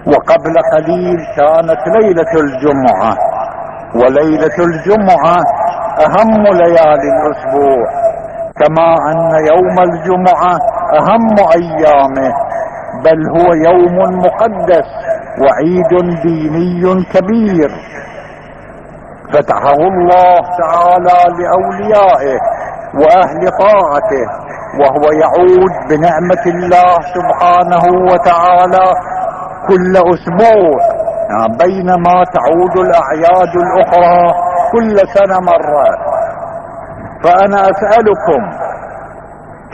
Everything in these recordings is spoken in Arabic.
وقبل قليل كانت ليلة الجمعة، وليلة الجمعة أهم ليالي الأسبوع، كما أن يوم الجمعة أهم أيامه، بل هو يوم مقدس وعيد ديني كبير فتحه الله تعالى لأوليائه وأهل طاعته، وهو يعود بنعمة الله سبحانه وتعالى كل أسبوع، بينما تعود الأعياد الأخرى كل سنة مرة. فأنا أسألكم،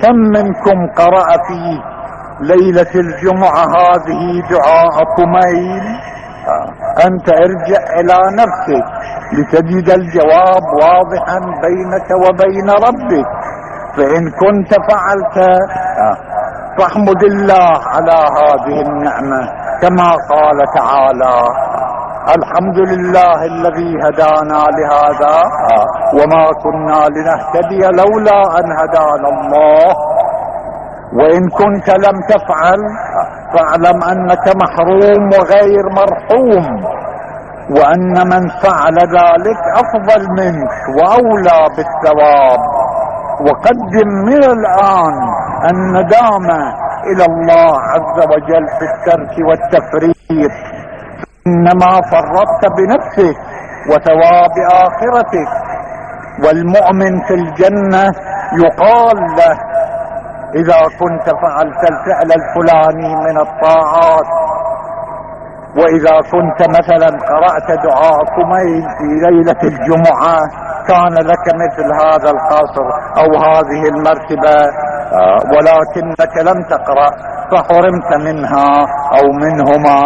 كم منكم قرأ في ليلة الجمعة هذه دعاء كميل؟ أنت ارجع إلى نفسك لتجد الجواب واضحا بينك وبين ربك. فإن كنت فعلت فاحمد الله على هذه النعمة، كما قال تعالى: الحمد لله الذي هدانا لهذا وما كنا لنهتدي لولا أن هدانا الله. وإن كنت لم تفعل فاعلم أنك محروم وغير مرحوم، وأن من فعل ذلك أفضل منك وأولى بالثواب. وقدم من الآن الندامة إلى الله عز وجل في الترك والتفريط، إنما فرطت بنفسك وثواب آخرتك. والمؤمن في الجنة يقال له: إذا كنت فعلت الفعل الفلاني من الطاعات، وإذا كنت مثلا قرأت دعاء كميل في ليلة الجمعة كان لك مثل هذا القصر أو هذه المرتبة، ولكنك لم تقرأ فحرمت منها أو منهما،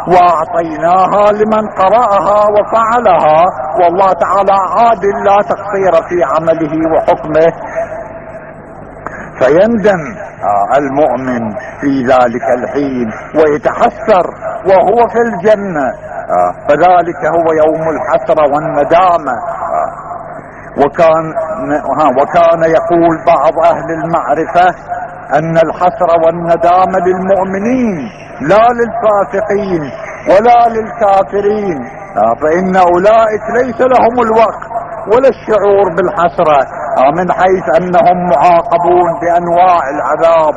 وأعطيناها لمن قرأها وفعلها، والله تعالى عادل لا تقصير في عمله وحكمه. فيندم المؤمن في ذلك الحين ويتحسر وهو في الجنة، فذلك هو يوم الحسرة والندامة. وكان يقول بعض أهل المعرفة أن الحسرة والندامة للمؤمنين لا للفاسقين ولا للكافرين، فإن أولئك ليس لهم الوقت ولا الشعور بالحسرة، من حيث أنهم معاقبون بأنواع العذاب